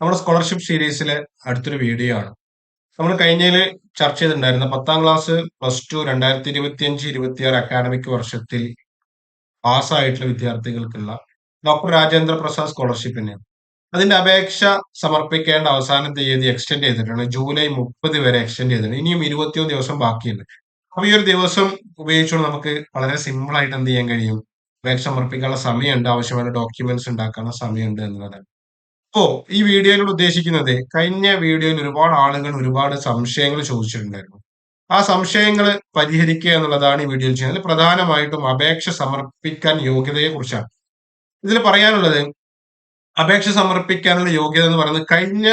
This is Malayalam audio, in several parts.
നമ്മുടെ സ്കോളർഷിപ്പ് സീരീസിലെ അടുത്തൊരു വീഡിയോ ആണ്. നമ്മൾ കഴിഞ്ഞതില് ചർച്ച ചെയ്തിട്ടുണ്ടായിരുന്ന 10ാം ക്ലാസ് പ്ലസ് ടു 2025-26 അക്കാഡമിക് വർഷത്തിൽ പാസ്സായിട്ടുള്ള വിദ്യാർത്ഥികൾക്കുള്ള ഡോക്ടർ രാജേന്ദ്ര പ്രസാദ് സ്കോളർഷിപ്പിനെയാണ്. അതിന്റെ അപേക്ഷ സമർപ്പിക്കേണ്ട അവസാന തീയതി എക്സ്റ്റെൻഡ് ചെയ്തിട്ടുണ്ട്. ജൂലൈ 30 വരെ എക്സ്റ്റെൻഡ് ചെയ്തിട്ടുണ്ട്. ഇനിയും 21 ദിവസം ബാക്കിയുണ്ട്. അപ്പൊ ഈ ഒരു ദിവസം ഉപയോഗിച്ചുകൊണ്ട് നമുക്ക് വളരെ സിമ്പിൾ ആയിട്ട് എന്ത് ചെയ്യാൻ കഴിയും? അപേക്ഷ സമർപ്പിക്കാനുള്ള സമയമുണ്ട്, ആവശ്യമായ ഡോക്യുമെന്റ്സ് ഉണ്ടാക്കാനുള്ള സമയമുണ്ട് എന്നുള്ളതാണ്. അപ്പോ ഈ വീഡിയോയിലൂടെ ഉദ്ദേശിക്കുന്നത്, കഴിഞ്ഞ വീഡിയോയിൽ ഒരുപാട് ആളുകൾ ഒരുപാട് സംശയങ്ങൾ ചോദിച്ചിട്ടുണ്ടായിരുന്നു. ആ സംശയങ്ങൾ പരിഹരിക്കുക എന്നുള്ളതാണ് ഈ വീഡിയോയിൽ ചെയ്യുന്നത്. പ്രധാനമായിട്ടും അപേക്ഷ സമർപ്പിക്കാൻ യോഗ്യതയെ കുറിച്ചാണ് ഇതിൽ പറയാനുള്ളത്. അപേക്ഷ സമർപ്പിക്കാനുള്ള യോഗ്യത എന്ന് പറയുന്നത് കഴിഞ്ഞ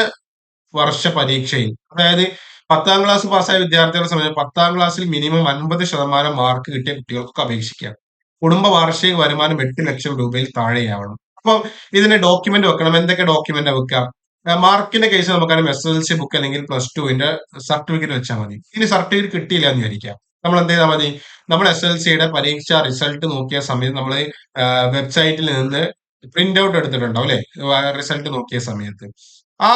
വർഷ പരീക്ഷയിൽ, അതായത് 10ാം ക്ലാസ് പാസ്സായ വിദ്യാർത്ഥികളെ സംബന്ധിച്ച് 10ാം ക്ലാസ്സിൽ മിനിമം 50% മാർക്ക് കിട്ടിയ കുട്ടികൾക്ക് അപേക്ഷിക്കാം. കുടുംബ വാർഷിക വരുമാനം 8 ലക്ഷം രൂപയിൽ താഴെയാവണം. അപ്പൊ ഇതിന് ഡോക്യുമെന്റ് വെക്കണം. എന്തൊക്കെ ഡോക്യുമെന്റ് വെക്കാം? മാർക്കിന്റെ കേസ് നമുക്കറിയാം, SSLC ബുക്ക് അല്ലെങ്കിൽ +2 സർട്ടിഫിക്കറ്റ് വെച്ചാൽ മതി. ഇനി സർട്ടിഫിക്കറ്റ് കിട്ടിയില്ല എന്ന് വിചാരിക്കാം. നമ്മൾ എന്ത് ചെയ്താൽ മതി? നമ്മൾ SSLCയുടെ പരീക്ഷ റിസൾട്ട് നോക്കിയ സമയത്ത് നമ്മൾ വെബ്സൈറ്റിൽ നിന്ന് പ്രിന്റ് ഔട്ട് എടുത്തിട്ടുണ്ടാവും അല്ലെ? റിസൾട്ട് നോക്കിയ സമയത്ത് ആ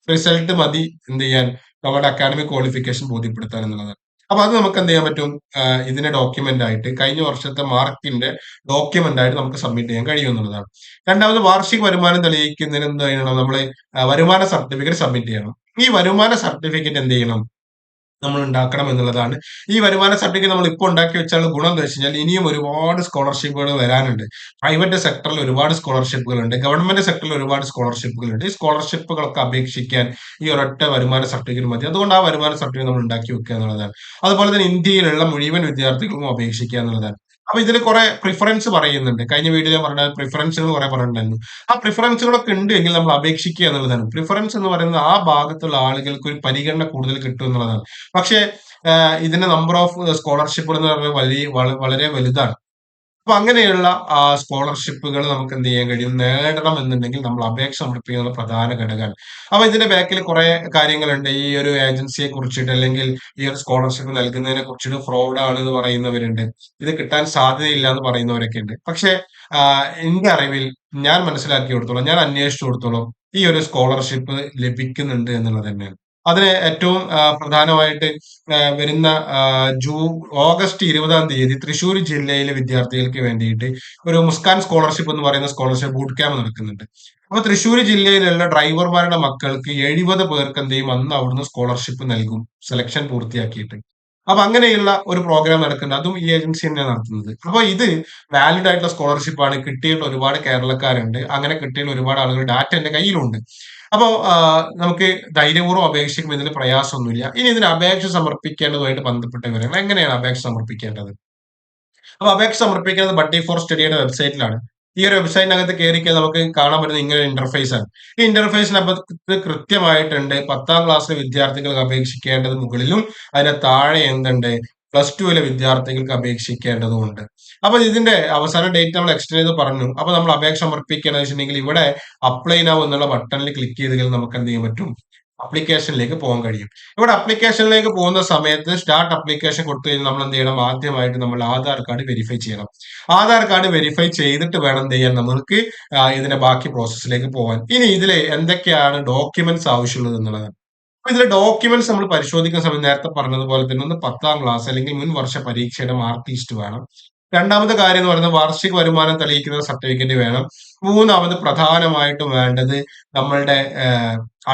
റിസൾട്ട് മതി എന്ത് ചെയ്യാൻ? നമ്മുടെ അക്കാഡമിക് ക്വാളിഫിക്കേഷൻ ബോധ്യപ്പെടുത്താൻ എന്നുള്ളതാണ്. അപ്പൊ അത് നമുക്ക് എന്ത് ചെയ്യാൻ പറ്റും? ഇതിന്റെ ഡോക്യുമെന്റ് ആയിട്ട്, കഴിഞ്ഞ വർഷത്തെ മാർക്കിന്റെ ഡോക്യുമെന്റ് ആയിട്ട് നമുക്ക് സബ്മിറ്റ് ചെയ്യാൻ കഴിയും എന്നുള്ളതാണ്. രണ്ടാമത്, വാർഷിക വരുമാനം തെളിയിക്കുന്നതിന് എന്ത് ചെയ്യണം? നമ്മൾ വരുമാന സർട്ടിഫിക്കറ്റ് സബ്മിറ്റ് ചെയ്യണം. ഈ വരുമാന സർട്ടിഫിക്കറ്റ് എന്ത് ചെയ്യണം? നമ്മൾ ഉണ്ടാക്കണം എന്നുള്ളതാണ്. ഈ വരുമാന സർട്ടിഫിക്കറ്റ് നമ്മൾ ഇപ്പോൾ ഉണ്ടാക്കി വെച്ചാൽ ഗുണം എന്താ വെച്ച് കഴിഞ്ഞാൽ, ഇനിയും ഒരുപാട് സ്കോളർഷിപ്പുകൾ വരാനുണ്ട്. പ്രൈവറ്റ് സെക്ടറിൽ ഒരുപാട് സ്കോളർഷിപ്പുകളുണ്ട്, ഗവൺമെന്റ് സെക്ടറിൽ ഒരുപാട് സ്കോളർഷിപ്പുകളുണ്ട്. ഈ സ്കോളർഷിപ്പുകളൊക്കെ അപേക്ഷിക്കാൻ ഈ ഒരൊറ്റ വരുമാന സർട്ടിഫിക്കറ്റ് മതി. അതുകൊണ്ട് ആ വരുമാന സർട്ടിഫിക്കറ്റ് നമ്മൾ ഉണ്ടാക്കി വെക്കുക എന്നുള്ളതാണ്. അതുപോലെ തന്നെ ഇന്ത്യയിലുള്ള മുഴുവൻ വിദ്യാർത്ഥികൾക്കും അപേക്ഷിക്കുക എന്നുള്ളതാണ്. അപ്പൊ ഇതിൽ കുറെ പ്രിഫറൻസ് പറയുന്നുണ്ട്. കഴിഞ്ഞ വീഡിയോ ഞാൻ പറഞ്ഞ പ്രിഫറൻസുകൾ കുറെ പറഞ്ഞിട്ടുണ്ടായിരുന്നു. ആ പ്രിഫറൻസുകളൊക്കെ ഉണ്ട് എങ്കിൽ നമ്മൾ അപേക്ഷിക്കുക എന്നുള്ളതാണ്. പ്രിഫറൻസ് എന്ന് പറയുന്നത് ആ ഭാഗത്തുള്ള ആളുകൾക്ക് ഒരു പരിഗണന കൂടുതൽ കിട്ടും എന്നുള്ളതാണ്. പക്ഷേ ഇതിന്റെ നമ്പർ ഓഫ് സ്കോളർഷിപ്പുകൾ എന്ന് പറയുന്നത് വളരെ വലുതാണ്. അപ്പൊ അങ്ങനെയുള്ള സ്കോളർഷിപ്പുകൾ നമുക്ക് എന്ത് ചെയ്യാൻ കഴിയും? നേടണം എന്നുണ്ടെങ്കിൽ നമ്മൾ അപേക്ഷ സമർപ്പിക്കുന്ന പ്രധാന ഘടകമാണ്. അപ്പൊ ഇതിന്റെ ബാക്കിൽ കുറെ കാര്യങ്ങളുണ്ട്. ഈ ഒരു ഏജൻസിയെ കുറിച്ചിട്ട്, അല്ലെങ്കിൽ ഈ ഒരു സ്കോളർഷിപ്പ് നൽകുന്നതിനെ കുറിച്ചിട്ട് ഫ്രോഡ് ആണ് എന്ന് പറയുന്നവരുണ്ട്. ഇത് കിട്ടാൻ സാധ്യതയില്ല എന്ന് പറയുന്നവരൊക്കെ ഉണ്ട്. പക്ഷെ എന്റെ അറിവിൽ, ഞാൻ മനസ്സിലാക്കിയെടുത്തോളം, ഞാൻ അന്വേഷിച്ചിടത്തോളം ഈ ഒരു സ്കോളർഷിപ്പ് ലഭിക്കുന്നുണ്ട് എന്നുള്ളത് തന്നെയാണ്. അതിന് ഏറ്റവും പ്രധാനമായിട്ട് വരുന്ന ഓഗസ്റ്റ് 20-ാം തീയതി തൃശ്ശൂർ ജില്ലയിലെ വിദ്യാർത്ഥികൾക്ക് വേണ്ടിയിട്ട് ഒരു മുസ്കാൻ സ്കോളർഷിപ്പ് എന്ന് പറയുന്ന സ്കോളർഷിപ്പ് ബൂട്ട് ക്യാമ്പ് നടക്കുന്നുണ്ട്. അപ്പൊ തൃശ്ശൂർ ജില്ലയിലുള്ള ഡ്രൈവർമാരുടെ മക്കൾക്ക് 70 പേർക്ക് എന്ത് ചെയ്യും? അന്ന് അവിടുന്ന് സ്കോളർഷിപ്പ് നൽകും, സെലക്ഷൻ പൂർത്തിയാക്കിയിട്ട്. അപ്പൊ അങ്ങനെയുള്ള ഒരു പ്രോഗ്രാം നടക്കുന്നുണ്ട്. അതും ഈ ഏജൻസി തന്നെയാണ് നടത്തുന്നത്. അപ്പൊ ഇത് വാലിഡ് ആയിട്ടുള്ള സ്കോളർഷിപ്പ് ആണ്. കിട്ടിയിട്ടുള്ള ഒരുപാട് കേരളക്കാരുണ്ട്. അങ്ങനെ കിട്ടിയുള്ള ഒരുപാട് ആളുകൾ ഡാറ്റ എന്റെ കയ്യിലുണ്ട്. അപ്പോ നമുക്ക് ധൈര്യപൂർവ്വം അപേക്ഷിക്കുമെന്നതിൽ പ്രയാസമൊന്നുമില്ല. ഇനി ഇതിന് അപേക്ഷ സമർപ്പിക്കേണ്ടതുമായിട്ട് ബന്ധപ്പെട്ട വിവരങ്ങൾ, എങ്ങനെയാണ് അപേക്ഷ സമർപ്പിക്കേണ്ടത്? അപ്പൊ അപേക്ഷ സമർപ്പിക്കുന്നത് ബഡ്ഡി ഫോർ സ്റ്റഡിയുടെ വെബ്സൈറ്റിലാണ്. ഈ ഒരു വെബ്സൈറ്റിനകത്ത് കയറിക്കഴിഞ്ഞാൽ നമുക്ക് കാണാൻ പറ്റുന്ന ഇങ്ങനെ ഇന്റർഫേസ് ആണ്. ഈ ഇന്റർഫേസിനകത്ത് കൃത്യമായിട്ടുണ്ട് 10ാം ക്ലാസ്സിലെ വിദ്യാർത്ഥികൾക്ക് അപേക്ഷിക്കേണ്ടത് മുകളിലും, അതിന്റെ താഴെ എന്തുണ്ട്? +2-ലെ വിദ്യാർത്ഥികൾക്ക് അപേക്ഷിക്കേണ്ടതുണ്ട്. അപ്പൊ ഇതിന്റെ അവസാന ഡേറ്റ് നമ്മൾ എക്സ്റ്റെൻഡ് ചെയ്ത് പറഞ്ഞു. അപ്പൊ നമ്മൾ അപേക്ഷ സമർപ്പിക്കേണ്ടത് വെച്ചിട്ടുണ്ടെങ്കിൽ ഇവിടെ അപ്ലൈ നൗ എന്നുള്ള ബട്ടണിൽ ക്ലിക്ക് ചെയ്ത് കഴിഞ്ഞാൽ നമുക്ക് എന്ത് ചെയ്യാൻ പറ്റും? അപ്ലിക്കേഷനിലേക്ക് പോകാൻ കഴിയും. ഇവിടെ അപ്ലിക്കേഷനിലേക്ക് പോകുന്ന സമയത്ത് സ്റ്റാർട്ട് അപ്ലിക്കേഷൻ കൊടുത്തു കഴിഞ്ഞാൽ നമ്മൾ എന്ത് ചെയ്യണം? ആദ്യമായിട്ട് നമ്മൾ ആധാർ കാർഡ് വെരിഫൈ ചെയ്യണം. ആധാർ കാർഡ് വെരിഫൈ ചെയ്തിട്ട് വേണം എന്ത് ചെയ്യാൻ? നമ്മൾക്ക് ഇതിന്റെ ബാക്കി പ്രോസസ്സിലേക്ക് പോകാൻ. ഇനി ഇതിൽ എന്തൊക്കെയാണ് ഡോക്യുമെന്റ്സ് ആവശ്യമുള്ളത് എന്നുള്ളതാണ്. അപ്പൊ ഇതിലെ ഡോക്യുമെന്റ്സ് നമ്മൾ പരിശോധിക്കുന്ന സമയത്ത് നേരത്തെ പറഞ്ഞതുപോലെ തന്നെ, ഒന്ന് 10ാം ക്ലാസ് അല്ലെങ്കിൽ മുൻ വർഷ പരീക്ഷയുടെ മാർക്ക് ലിസ്റ്റ് വേണം. രണ്ടാമത്തെ കാര്യം എന്ന് പറയുന്നത് വാർഷിക വരുമാനം തെളിയിക്കുന്ന സർട്ടിഫിക്കറ്റ് വേണം. മൂന്നാമത് പ്രധാനമായിട്ടും വേണ്ടത് നമ്മളുടെ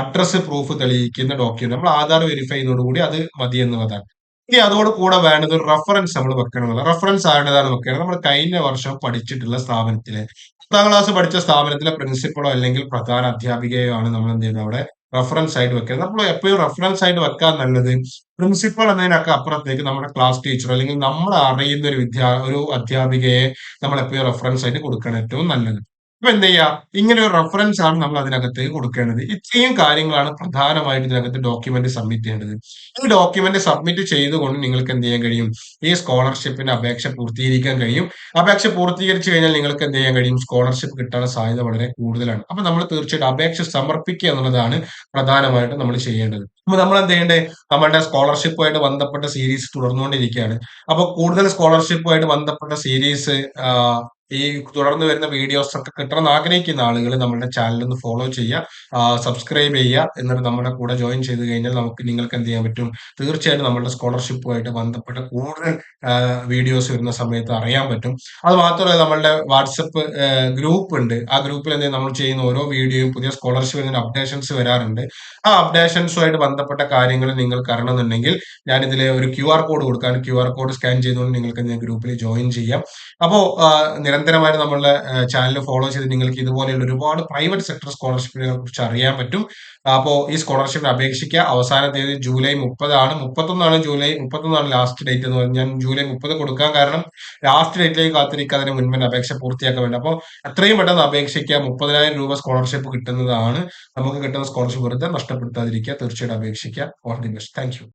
അഡ്രസ് പ്രൂഫ് തെളിയിക്കുന്ന ഡോക്യുമെന്റ്. നമ്മൾ ആധാർ വെരിഫൈ ചെയ്യുന്നതോടുകൂടി അത് മതി എന്നുള്ളതാണ്. ഇനി അതോട് കൂടെ വേണ്ടത് ഒരു റെഫറൻസ് നമ്മൾ വെക്കണം എന്നുള്ളത്. റെഫറൻസ് ആരുടേതാണ് വെക്കേണ്ടത്? നമ്മൾ കഴിഞ്ഞ വർഷം പഠിച്ചിട്ടുള്ള സ്ഥാപനത്തിലെ, 10ാം ക്ലാസ് പഠിച്ച സ്ഥാപനത്തിലെ പ്രിൻസിപ്പളോ അല്ലെങ്കിൽ പ്രധാന അധ്യാപികയോ ആണ് നമ്മൾ എന്ത് ചെയ്യുന്നത്? അവിടെ റെഫറൻസ് ആയിട്ട് വെക്കുന്നത്. നമ്മൾ എപ്പോഴും റെഫറൻസ് ആയിട്ട് വെക്കാൻ നല്ലത് പ്രിൻസിപ്പൾ എന്നതിനൊക്കെ അപ്പുറത്തേക്ക് നമ്മുടെ ക്ലാസ് ടീച്ചർ അല്ലെങ്കിൽ നമ്മൾ അറിയുന്ന ഒരു അധ്യാപികയെ നമ്മൾ എപ്പോഴും റെഫറൻസ് ആയിട്ട് കൊടുക്കണം, ഏറ്റവും നല്ലത്. അപ്പൊ എന്ത് ചെയ്യാ? ഇങ്ങനെ ഒരു റെഫറൻസ് ആണ് നമ്മൾ അതിനകത്തേക്ക് കൊടുക്കേണ്ടത്. ഇത്രയും കാര്യങ്ങളാണ് പ്രധാനമായിട്ട് ഇതിനകത്ത് ഡോക്യുമെന്റ് സബ്മിറ്റ് ചെയ്യേണ്ടത്. ഈ ഡോക്യുമെന്റ് സബ്മിറ്റ് ചെയ്തുകൊണ്ട് നിങ്ങൾക്ക് എന്ത് ചെയ്യാൻ കഴിയും? ഈ സ്കോളർഷിപ്പിന്റെ അപേക്ഷ പൂർത്തീകരിക്കാൻ കഴിയും. അപേക്ഷ പൂർത്തീകരിച്ചു കഴിഞ്ഞാൽ നിങ്ങൾക്ക് എന്ത് ചെയ്യാൻ കഴിയും? സ്കോളർഷിപ്പ് കിട്ടാനുള്ള സാധ്യത വളരെ കൂടുതലാണ്. അപ്പൊ നമ്മൾ തീർച്ചയായിട്ടും അപേക്ഷ സമർപ്പിക്കുക എന്നുള്ളതാണ് പ്രധാനമായിട്ടും നമ്മൾ ചെയ്യേണ്ടത്. അപ്പൊ നമ്മൾ എന്ത് ചെയ്യേണ്ടത്? നമ്മളുടെ സ്കോളർഷിപ്പുമായിട്ട് ബന്ധപ്പെട്ട സീരീസ് തുടർന്നുകൊണ്ടിരിക്കുകയാണ്. അപ്പൊ കൂടുതൽ സ്കോളർഷിപ്പുമായിട്ട് ബന്ധപ്പെട്ട സീരീസ് ഈ തുടർന്ന് വരുന്ന വീഡിയോസ് ഒക്കെ കിട്ടണമെന്ന് ആഗ്രഹിക്കുന്ന ആളുകൾ നമ്മുടെ ചാനൽ ഒന്ന് ഫോളോ ചെയ്യുക, സബ്സ്ക്രൈബ് ചെയ്യുക. എന്നിട്ട് നമ്മുടെ കൂടെ ജോയിൻ ചെയ്ത് കഴിഞ്ഞാൽ നിങ്ങൾക്ക് എന്ത് ചെയ്യാൻ പറ്റും? തീർച്ചയായിട്ടും നമ്മുടെ സ്കോളർഷിപ്പുമായിട്ട് ബന്ധപ്പെട്ട കൂടുതൽ വീഡിയോസ് വരുന്ന സമയത്ത് അറിയാൻ പറ്റും. അത് മാത്രമല്ല, നമ്മളുടെ വാട്സപ്പ് ഗ്രൂപ്പ് ഉണ്ട്. ആ ഗ്രൂപ്പിൽ എന്ത് നമ്മൾ ചെയ്യുന്ന ഓരോ വീഡിയോയും പുതിയ സ്കോളർഷിപ്പ് അപ്ഡേഷൻസ് വരാറുണ്ട്. ആ അപ്ഡേഷൻസുമായിട്ട് ബന്ധപ്പെട്ട കാര്യങ്ങൾ നിങ്ങൾക്ക് അറിയണമെന്നുണ്ടെങ്കിൽ ഞാൻ ഇതിൽ ഒരു QR കോഡ് കൊടുക്കാൻ, QR കോഡ് സ്കാൻ ചെയ്തുകൊണ്ട് നിങ്ങൾക്ക് ഗ്രൂപ്പിൽ ജോയിൻ ചെയ്യാം. അപ്പോൾ നിരന്തരമായിട്ട് നമ്മളുടെ ചാനൽ ഫോളോ ചെയ്ത് നിങ്ങൾക്ക് ഇതുപോലെയുള്ള ഒരുപാട് പ്രൈവറ്റ് സെക്ടർ സ്കോളർഷിപ്പിനെ കുറിച്ച് അറിയാൻ പറ്റും. അപ്പോൾ ഈ സ്കോളർഷിപ്പിന് അപേക്ഷിക്കുക. അവസാന തീയതി ജൂലൈ 30 ജൂലൈ 31 ലാസ്റ്റ് ഡേറ്റ് എന്ന് പറഞ്ഞാൽ ഞാൻ ജൂലൈ 30 കൊടുക്കാൻ കാരണം ലാസ്റ്റ് ഡേറ്റിലേക്ക് കാത്തിരിക്കാതെ മുൻപ് അപേക്ഷ പൂർത്തിയാക്കാൻ വേണ്ടി. അപ്പോൾ എത്രയും പെട്ടെന്ന് അപേക്ഷിക്കുക. 30,000 രൂപ സ്കോളർഷിപ്പ് കിട്ടുന്നതാണ്. നമുക്ക് കിട്ടുന്ന സ്കോളർഷിപ്പ് വെറുതെ നഷ്ടപ്പെടുത്താതിരിക്കുക. തീർച്ചയായിട്ടും അപേക്ഷിക്കുക. All the best. Thank U.